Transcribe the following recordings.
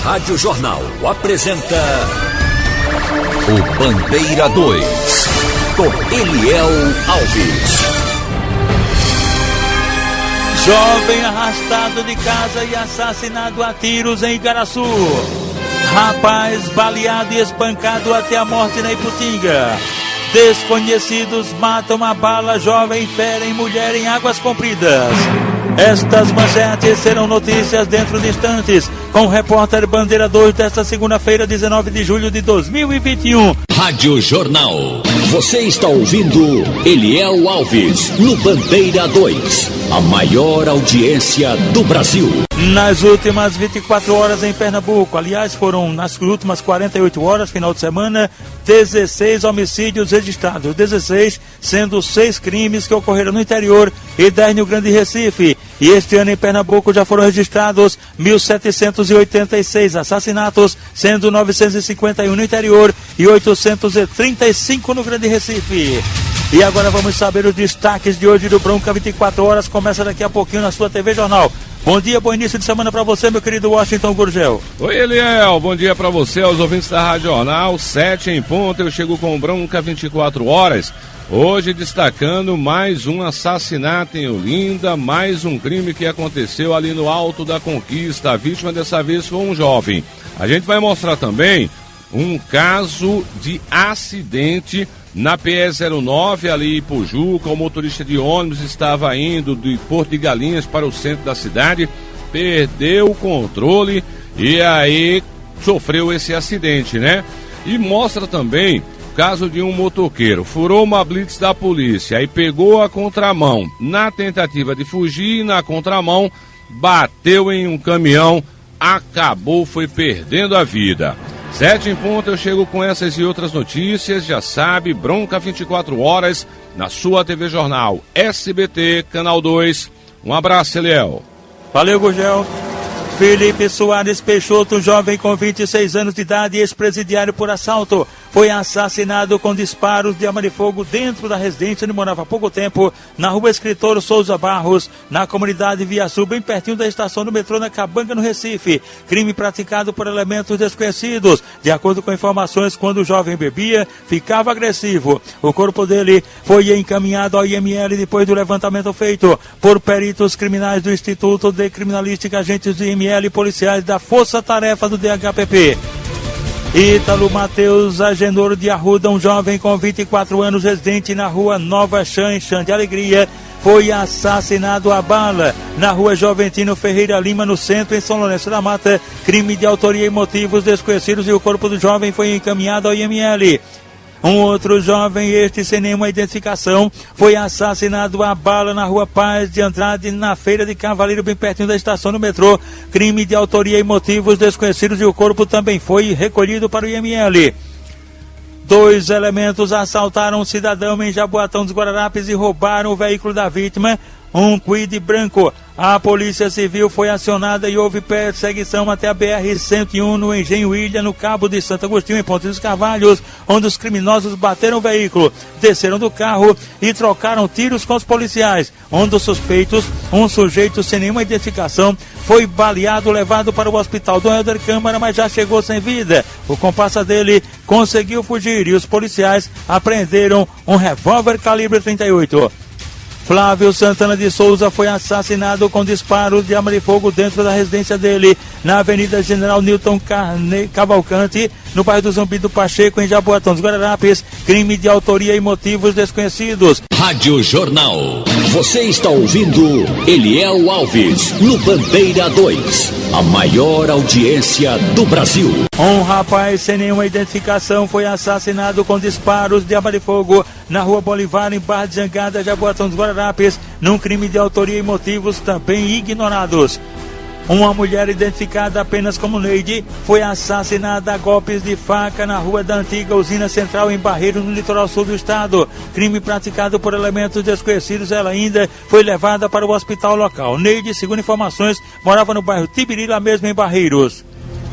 Rádio Jornal apresenta o Bandeira 2, com Eliel Alves. Jovem arrastado de casa e assassinado a tiros em Igaraçu. Rapaz baleado e espancado até a morte na Iputinga. Desconhecidos matam a bala jovem, ferem mulher em Águas Compridas. Estas manchetes serão notícias dentro de instantes, com o repórter Bandeira 2 desta segunda-feira, 19 de julho de 2021. Rádio Jornal. Você está ouvindo Eliel Alves no Bandeira 2, a maior audiência do Brasil. Nas últimas 24 horas em Pernambuco, aliás, foram nas últimas 48 horas, final de semana, 16 homicídios registrados, 16 sendo 6 crimes que ocorreram no interior e 10 no Grande Recife. E este ano em Pernambuco já foram registrados 1.786 assassinatos, sendo 951 no interior e 835 no Grande Recife. E agora vamos saber os destaques de hoje do Bronca 24 horas, começa daqui a pouquinho na sua TV Jornal. Bom dia, bom início de semana para você, meu querido Washington Gurgel. Oi, Eliel, bom dia para você, aos ouvintes da Rádio Jornal, 7 em ponto, eu chego com o Bronca 24 horas, hoje destacando mais um assassinato em Olinda, mais um crime que aconteceu ali no Alto da Conquista, a vítima dessa vez foi um jovem. A gente vai mostrar também um caso de acidente na PE-09, ali em Pujuca. O motorista de ônibus estava indo de Porto de Galinhas para o centro da cidade, perdeu o controle e aí sofreu esse acidente, né? E mostra também o caso de um motoqueiro, furou uma blitz da polícia, aí pegou a contramão, na tentativa de fugir, na contramão, bateu em um caminhão, acabou, foi perdendo a vida. 7 em ponto, eu chego com essas e outras notícias, já sabe, Bronca 24 horas, na sua TV Jornal, SBT, Canal 2. Um abraço, Eliel. Valeu, Gurgel. Felipe Soares Peixoto, jovem com 26 anos de idade e ex-presidiário por assalto, foi assassinado com disparos de arma de fogo dentro da residência onde morava há pouco tempo, na rua Escritor Souza Barros, na comunidade Via Sul, bem pertinho da estação do metrô na Cabanga, no Recife. Crime praticado por elementos desconhecidos. De acordo com informações, quando o jovem bebia, ficava agressivo. O corpo dele foi encaminhado ao IML depois do levantamento feito por peritos criminais do Instituto de Criminalística, agentes do IML e policiais da Força Tarefa do DHPP. Ítalo Matheus Agenor de Arruda, um jovem com 24 anos, residente na rua Nova Xan de Alegria, foi assassinado a bala na rua Joventino Ferreira Lima, no centro, em São Lourenço da Mata. Crime de autoria e motivos desconhecidos, e o corpo do jovem foi encaminhado ao IML. Um outro jovem, este sem nenhuma identificação, foi assassinado a bala na rua Paz de Andrade, na Feira de Cavaleiro, bem pertinho da estação do metrô. Crime de autoria e motivos desconhecidos, e o corpo também foi recolhido para o IML. 2 elementos assaltaram um cidadão em Jaboatão dos Guararapes e roubaram o veículo da vítima, um Kwid branco. A Polícia Civil foi acionada e houve perseguição até a BR-101 no Engenho Ilha, no Cabo de Santo Agostinho, em Ponte dos Carvalhos, onde os criminosos bateram o veículo, desceram do carro e trocaram tiros com os policiais, onde os suspeitos, um sujeito sem nenhuma identificação, foi baleado, levado para o hospital do Helder Câmara, mas já chegou sem vida. O comparsa dele conseguiu fugir e os policiais apreenderam um revólver calibre 38. Flávio Santana de Souza foi assassinado com disparos de arma de fogo dentro da residência dele, na Avenida General Newton Cavalcante, no bairro do Zumbi do Pacheco, em Jaboatão dos Guararapes. Crime de autoria e motivos desconhecidos. Rádio Jornal. Você está ouvindo Eliel Alves no Bandeira 2, a maior audiência do Brasil. Um rapaz sem nenhuma identificação foi assassinado com disparos de arma de fogo na rua Bolivar, em Barra de Jangada, Jaboatão dos Guararapes, num crime de autoria e motivos também ignorados. Uma mulher identificada apenas como Neide foi assassinada a golpes de faca na rua da antiga usina central, em Barreiro, no litoral sul do estado. Crime praticado por elementos desconhecidos. Ela ainda foi levada para o hospital local. Neide, segundo informações, morava no bairro Tibiri, lá mesmo em Barreiros.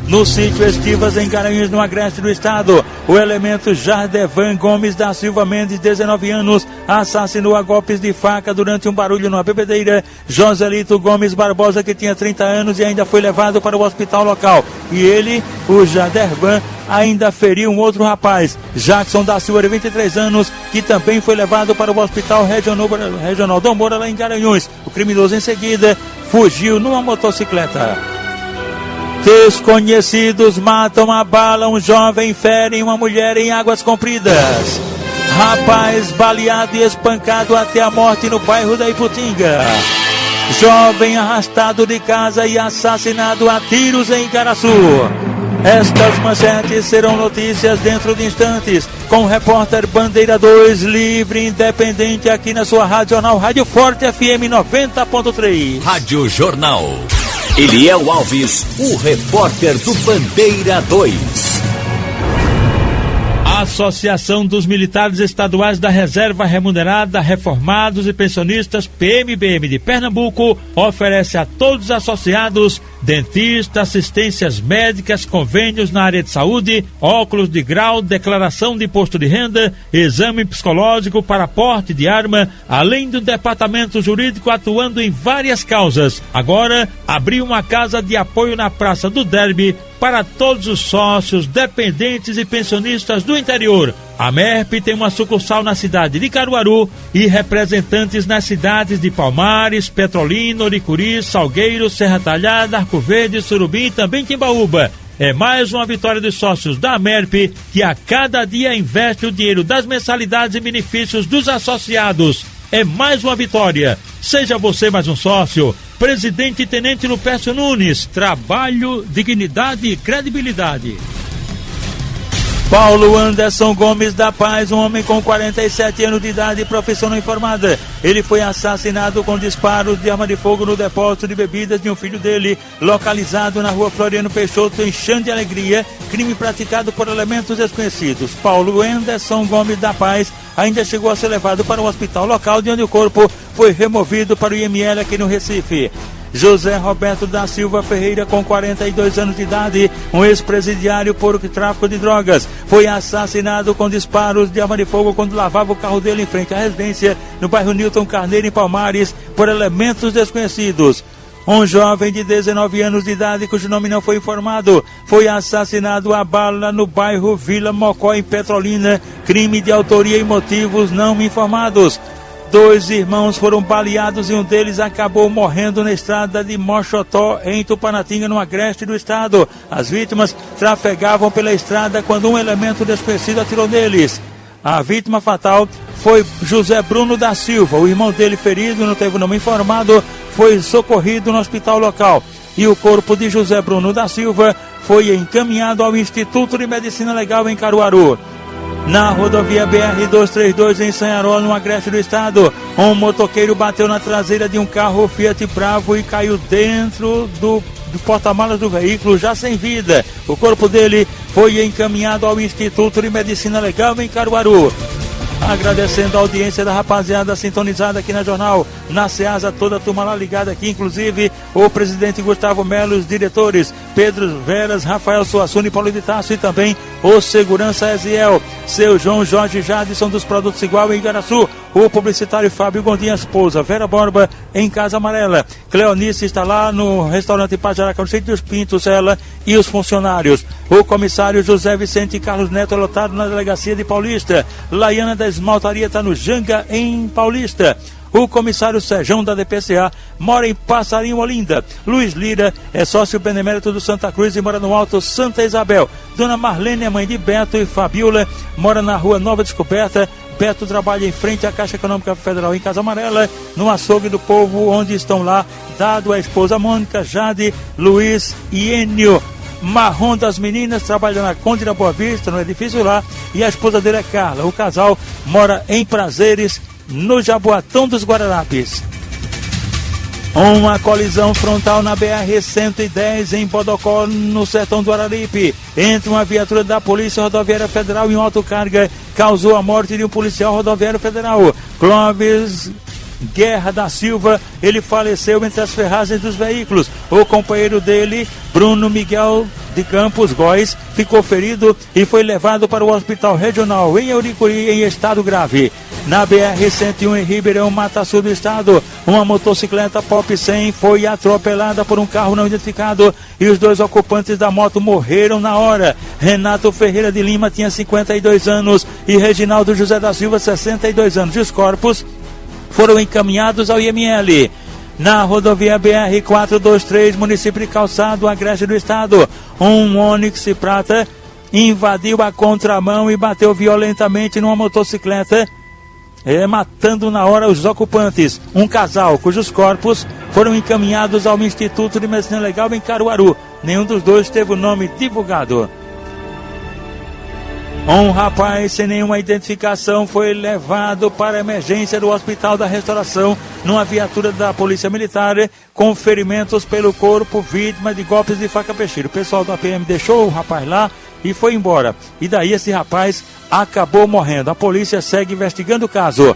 no sítio Estivas, em Garanhuns, no agreste do estado. O elemento Jardevan Gomes da Silva Mendes, 19 anos, assassinou a golpes de faca durante um barulho numa bebedeira Joselito Gomes Barbosa, que tinha 30 anos, e ainda foi levado para o hospital local. E ele, o Jardevan, ainda feriu um outro rapaz, Jackson da Silva, de 23 anos, que também foi levado para o hospital regional Dom Moura, lá em Garanhuns. O criminoso em seguida fugiu numa motocicleta. Desconhecidos matam a bala um jovem, ferem uma mulher em Águas Compridas. Rapaz baleado e espancado até a morte no bairro da Iputinga. Jovem arrastado de casa e assassinado a tiros em Igaraçu. Estas manchetes serão notícias dentro de instantes, com o repórter Bandeira 2, livre e independente, aqui na sua Rádio Jornal, Rádio Forte FM 90.3. Rádio Jornal. Eliel Alves, o repórter do Bandeira 2. A Associação dos Militares Estaduais da Reserva Remunerada, Reformados e Pensionistas, PMBM de Pernambuco, oferece a todos os associados dentistas, assistências médicas, convênios na área de saúde, óculos de grau, declaração de imposto de renda, exame psicológico para porte de arma, além do departamento jurídico atuando em várias causas. Agora, abriu uma casa de apoio na Praça do Derby para todos os sócios, dependentes e pensionistas do interior. A MERP tem uma sucursal na cidade de Caruaru e representantes nas cidades de Palmares, Petrolina, Oricuri, Salgueiro, Serra Talhada, Arco Verde, Surubim e também Timbaúba. É mais uma vitória dos sócios da MERP, que a cada dia investe o dinheiro das mensalidades e benefícios dos associados. É mais uma vitória. Seja você mais um sócio. Presidente Tenente Lupércio Nunes. Trabalho, dignidade e credibilidade. Paulo Anderson Gomes da Paz, um homem com 47 anos de idade e profissão não informada. Ele foi assassinado com disparos de arma de fogo no depósito de bebidas de um filho dele, localizado na rua Floriano Peixoto, em Xande Alegria, crime praticado por elementos desconhecidos. Paulo Anderson Gomes da Paz ainda chegou a ser levado para o hospital local, de onde o corpo foi removido para o IML aqui no Recife. José Roberto da Silva Ferreira, com 42 anos de idade, um ex-presidiário por tráfico de drogas, foi assassinado com disparos de arma de fogo quando lavava o carro dele em frente à residência no bairro Nilton Carneiro, em Palmares, por elementos desconhecidos. Um jovem de 19 anos de idade, cujo nome não foi informado, foi assassinado a bala no bairro Vila Mocó, em Petrolina, crime de autoria e motivos não informados. 2 irmãos foram baleados e um deles acabou morrendo na estrada de Mochotó, em Tupanatinga, no agreste do estado. As vítimas trafegavam pela estrada quando um elemento desconhecido atirou neles. A vítima fatal foi José Bruno da Silva. O irmão dele, ferido, não teve o nome informado, foi socorrido no hospital local. E o corpo de José Bruno da Silva foi encaminhado ao Instituto de Medicina Legal em Caruaru. Na rodovia BR-232, em Sanharol, no agreste do estado, um motoqueiro bateu na traseira de um carro Fiat Bravo e caiu dentro do porta-malas do veículo, já sem vida. O corpo dele foi encaminhado ao Instituto de Medicina Legal em Caruaru. Agradecendo a audiência da rapaziada sintonizada aqui na Jornal, na Ceasa, toda a turma lá ligada aqui, inclusive o presidente Gustavo Melo, os diretores Pedro Veras, Rafael Suassuna e Paulo de Tarso, e também o segurança Eziel, seu João Jorge Jadson dos Produtos Igual em Igaraçu, o publicitário Fábio Gondim, a esposa Vera Borba em Casa Amarela, Cleonice está lá no restaurante Pajaraca, no Centro dos Pintos, ela e os funcionários, o comissário José Vicente Carlos Neto lotado na delegacia de Paulista, Laiana da Esmaltaria está no Janga em Paulista. O comissário Sejão da DPCA mora em Passarinho, Olinda. Luiz Lira é sócio benemérito do Santa Cruz e mora no Alto Santa Isabel. Dona Marlene, a mãe de Beto e Fabiola, mora na Rua Nova Descoberta. Beto trabalha em frente à Caixa Econômica Federal em Casa Amarela, no Açougue do Povo, onde estão lá Dado, a esposa Mônica, Jade, Luiz e Enio. Marrom das Meninas trabalha na Conde da Boa Vista, no edifício lá, e a esposa dele é Carla. O casal mora em Prazeres, no Jaboatão dos Guararapes. Uma colisão frontal na BR-110 em Bodocó, no sertão do Araripe, entre uma viatura da Polícia Rodoviária Federal e um autocarga, causou a morte de um policial rodoviário federal, Clóvis Guerra da Silva. Ele faleceu entre as ferragens dos veículos. O companheiro dele, Bruno Miguel de Campos, Góis, ficou ferido e foi levado para o Hospital Regional em Auricuri em estado grave. Na BR-101 em Ribeirão, Mata Sul do estado, uma motocicleta Pop 100 foi atropelada por um carro não identificado e os 2 ocupantes da moto morreram na hora. Renato Ferreira de Lima tinha 52 anos e Reginaldo José da Silva 62 anos. E os corpos foram encaminhados ao IML. Na rodovia BR-423, município de Calçado, Agreste do estado, um Onix prata invadiu a contramão e bateu violentamente numa motocicleta, matando na hora os ocupantes. Um casal cujos corpos foram encaminhados ao Instituto de Medicina Legal em Caruaru. Nenhum dos dois teve o nome divulgado. Um rapaz sem nenhuma identificação foi levado para a emergência do Hospital da Restauração numa viatura da Polícia Militar com ferimentos pelo corpo, vítima de golpes de faca peixeiro. O pessoal da PM deixou o rapaz lá e foi embora. E daí esse rapaz acabou morrendo. A polícia segue investigando o caso.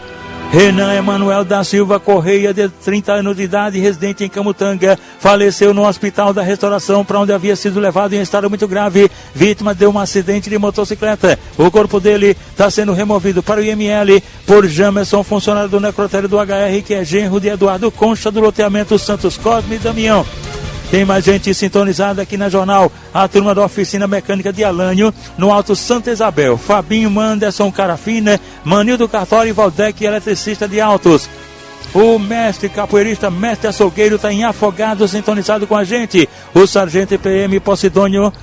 Renan Emanuel da Silva Correia, de 30 anos de idade, residente em Camutanga, faleceu no Hospital da Restauração, para onde havia sido levado em estado muito grave, vítima de um acidente de motocicleta. O corpo dele está sendo removido para o IML por Jamerson, funcionário do necrotério do HR, que é genro de Eduardo Concha, do loteamento Santos Cosme e Damião. Tem mais gente sintonizada aqui na Jornal. A turma da Oficina Mecânica de Alânio, no Alto Santa Isabel. Fabinho, Manderson, Carafina, Manildo Cartório e Valdec, eletricista de Altos. O mestre capoeirista, mestre açougueiro, está em Afogado, sintonizado com a gente. O sargento PM Posidônio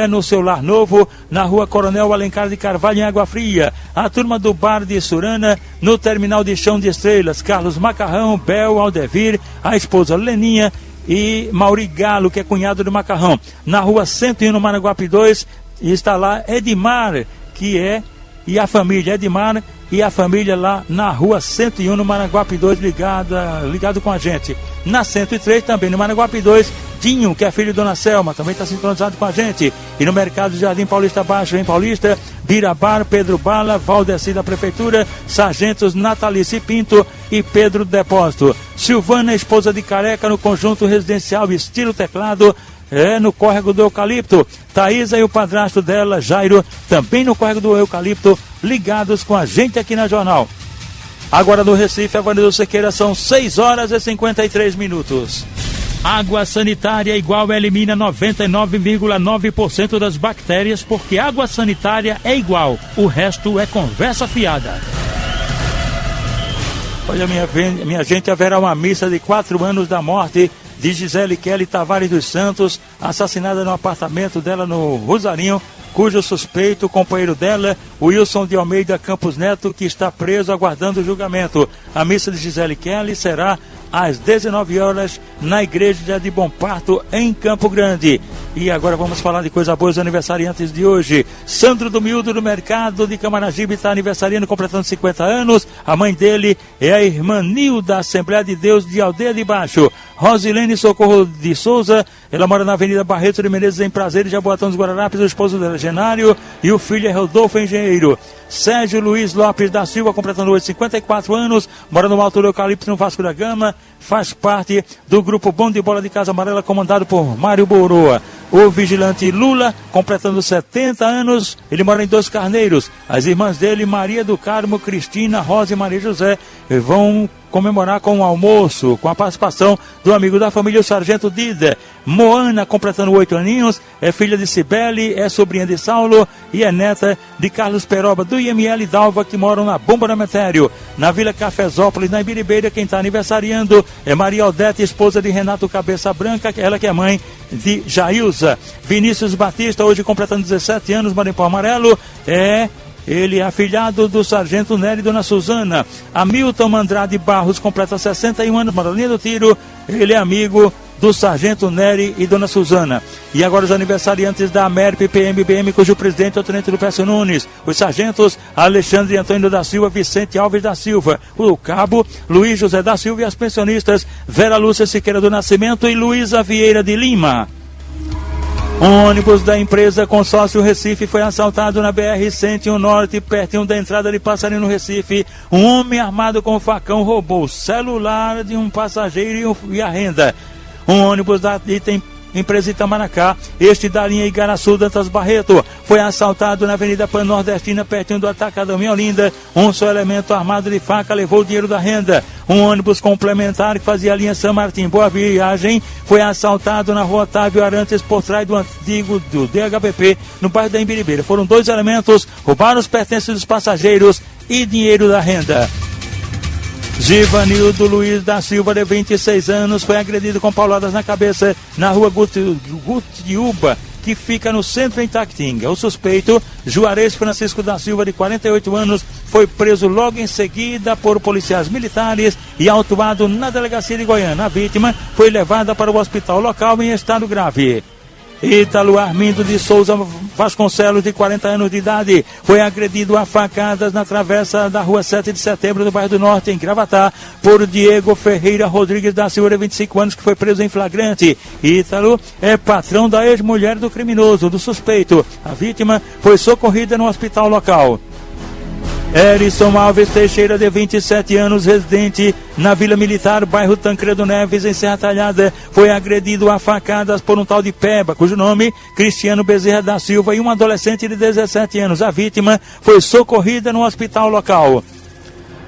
no seu lar novo, na rua Coronel Alencar de Carvalho, em Água Fria. A turma do Bar de Surana, no terminal de Chão de Estrelas. Carlos Macarrão, Bel, Aldevir, a esposa Leninha e Mauri Galo, que é cunhado do Macarrão. Na rua 101, no Maraguape 2, está lá Edmar, e a família Edmar e a família lá na rua 101, no Maraguape 2, ligado com a gente. Na 103, também no Maraguape 2, Dinho, que é filho de Dona Selma, também está sintonizado com a gente. E no Mercado Jardim Paulista Baixo, em Paulista, Birabar, Pedro Bala, Valdeci da Prefeitura, Sargentos Natalice Pinto e Pedro Depósito. Silvana, esposa de Careca, no Conjunto Residencial Estilo Teclado, no Córrego do Eucalipto. Thaísa e o padrasto dela, Jairo, também no Córrego do Eucalipto, ligados com a gente aqui na Jornal. Agora no Recife, Avenida Sequeira, são 6h53. Água sanitária igual elimina 99,9% das bactérias, porque água sanitária é igual, o resto é conversa fiada. Olha, minha gente, haverá uma missa de 4 anos da morte de Gisele Kelly Tavares dos Santos, assassinada no apartamento dela no Rosarinho, cujo suspeito, o companheiro dela, Wilson de Almeida Campos Neto, que está preso aguardando o julgamento. A missa de Gisele Kelly será às 19 horas na igreja de Bom Parto, em Campo Grande. E agora vamos falar de coisa boa, os aniversariantes de hoje. Sandro do Miúdo, do Mercado de Camaragibe, está aniversariando, completando 50 anos. A mãe dele é a irmã Nilda, Assembleia de Deus de Aldeia de Baixo. Rosilene Socorro de Souza, ela mora na Avenida Barreto de Menezes, em Prazeres, Jaboatão dos Guararapes. O esposo dela é Genário e o filho é Rodolfo Engenheiro. Sérgio Luiz Lopes da Silva, completando hoje 54 anos, mora no Alto do Eucalipto, no Vasco da Gama, faz parte do grupo Bom de Bola de Casa Amarela, comandado por Mário Boroa. O vigilante Lula, completando 70 anos, ele mora em Dois Carneiros. As irmãs dele, Maria do Carmo, Cristina, Rosa e Maria José, vão comemorar com um almoço, com a participação do amigo da família, o Sargento Dida. Moana, completando 8 aninhos, é filha de Cibele, é sobrinha de Saulo e é neta de Carlos Peroba, do IML Dalva, que moram na Bomba da Metério. Na Vila Cafezópolis, na Ibiribeira, quem está aniversariando é Maria Odete, esposa de Renato Cabeça Branca, ela que é mãe de Jailza. Vinícius Batista, hoje completando 17 anos, mora em Pau Amarelo, ele é afilhado do Sargento Nery e Dona Suzana. Hamilton Andrade Barros completa 61 anos, mora na linha do tiro, ele é amigo do Sargento Nery e Dona Suzana. E agora os aniversariantes da AMERP PMBM, cujo presidente é o Tenente Lupécio Nunes. Os sargentos Alexandre Antônio da Silva, Vicente Alves da Silva, o cabo Luiz José da Silva e as pensionistas Vera Lúcia Siqueira do Nascimento e Luísa Vieira de Lima. Um ônibus da empresa Consórcio Recife foi assaltado na BR-101 Norte, pertinho da entrada de Passarinho, no Recife. Um homem armado com facão roubou o celular de um passageiro e a renda. Um ônibus da item empresa Itamaracá, este da linha Igaraçu Dantas Barreto. Foi assaltado na Avenida Pan-Nordestina, pertinho do Atacadão em Olinda. Um só elemento armado de faca levou o dinheiro da renda. Um ônibus complementar que fazia a linha São Martim Boa Viagem foi assaltado na rua Otávio Arantes, por trás do antigo do DHPP, no bairro da Imbiribeira. Foram 2 elementos, roubaram os pertences dos passageiros e dinheiro da renda. Givanildo Luiz da Silva, de 26 anos, foi agredido com pauladas na cabeça na rua Gutiúba, que fica no centro em Taquitinga. O suspeito, Juarez Francisco da Silva, de 48 anos, foi preso logo em seguida por policiais militares e autuado na delegacia de Goiânia. A vítima foi levada para o hospital local em estado grave. Ítalo Armindo de Souza Vasconcelos, de 40 anos de idade, foi agredido a facadas na travessa da rua 7 de setembro, do bairro do Norte, em Gravatá, por Diego Ferreira Rodrigues da Silva, de 25 anos, que foi preso em flagrante. Ítalo é patrão da ex-mulher do criminoso, do suspeito. A vítima foi socorrida no hospital local. Erison Alves Teixeira, de 27 anos, residente na Vila Militar, bairro Tancredo Neves, em Serra Talhada, foi agredido a facadas por um tal de Peba, cujo nome, Cristiano Bezerra da Silva, e um adolescente de 17 anos. A vítima foi socorrida no hospital local.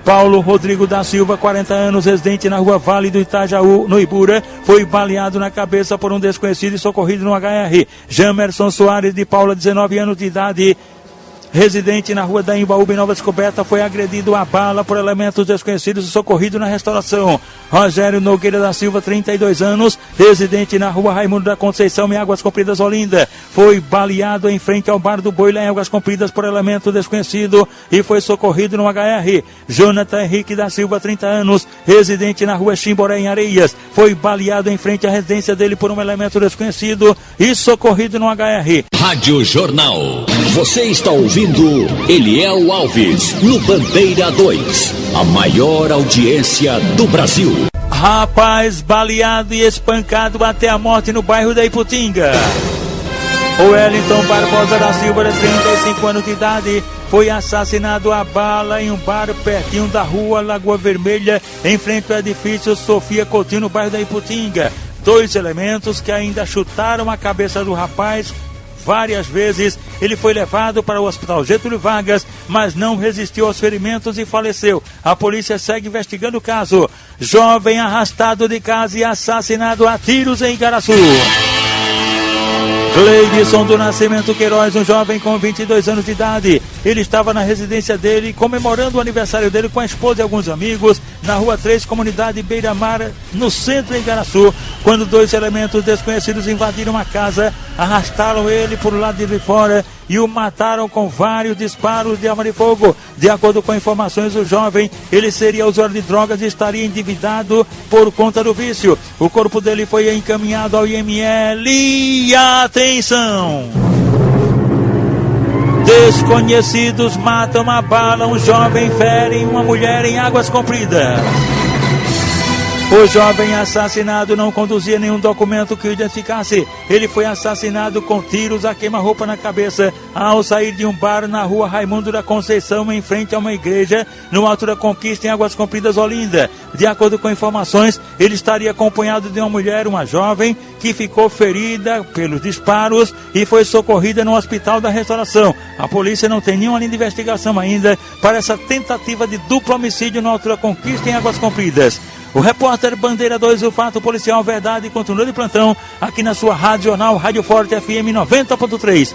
Paulo Rodrigo da Silva, 40 anos, residente na rua Vale do Itajaú, no Ibura, foi baleado na cabeça por um desconhecido e socorrido no HR. Jamerson Soares de Paula, 19 anos de idade, residente na rua da Imbaúba, em Nova Descoberta, foi agredido a bala por elementos desconhecidos e socorrido na restauração. Rogério Nogueira da Silva, 32 anos, residente na rua Raimundo da Conceição, em Águas Compridas, Olinda, foi baleado em frente ao Bar do Boi, lá em Águas Compridas, por elemento desconhecido e foi socorrido no HR. Jonathan Henrique da Silva, 30 anos, residente na rua Chimboré, em Areias, foi baleado em frente à residência dele por um elemento desconhecido e socorrido no HR. Rádio Jornal. Você está ouvindo Eliel Alves, no Bandeira 2, a maior audiência do Brasil. Rapaz baleado e espancado até a morte no bairro da Iputinga. O Wellington Barbosa da Silva, de 35 anos de idade, foi assassinado a bala em um bar pertinho da rua Lagoa Vermelha, em frente ao edifício Sofia Coutinho, no bairro da Iputinga. 2 elementos que ainda chutaram a cabeça do rapaz várias vezes. Ele foi levado para o Hospital Getúlio Vargas, mas não resistiu aos ferimentos e faleceu. A polícia segue investigando o caso. Jovem arrastado de casa e assassinado a tiros em Igaraçu. Cleidson do Nascimento Queiroz, um jovem com 22 anos de idade. Ele estava na residência dele, comemorando o aniversário dele com a esposa e alguns amigos, na Rua 3, Comunidade Beira Mar, no centro em Igaraçu, quando 2 elementos desconhecidos invadiram a casa, arrastaram ele por lado de fora e o mataram com vários disparos de arma de fogo. De acordo com informações, o jovem, ele seria usuário de drogas e estaria endividado por conta do vício. O corpo dele foi encaminhado ao IML. E atenção! Desconhecidos matam a bala um jovem, ferem uma mulher em Águas Compridas. O jovem assassinado não conduzia nenhum documento que o identificasse. Ele foi assassinado com tiros a queima-roupa na cabeça ao sair de um bar na rua Raimundo da Conceição, em frente a uma igreja, no Alto da Conquista, em Águas Compridas, Olinda. De acordo com informações, ele estaria acompanhado de uma mulher, uma jovem, que ficou ferida pelos disparos e foi socorrida no Hospital da Restauração. A polícia não tem nenhuma linha de investigação ainda para essa tentativa de duplo homicídio no Alto da Conquista, em Águas Compridas. O repórter Bandeira 2, o fato policial verdade, continua de plantão aqui na sua Rádio Jornal, Rádio Forte FM 90.3.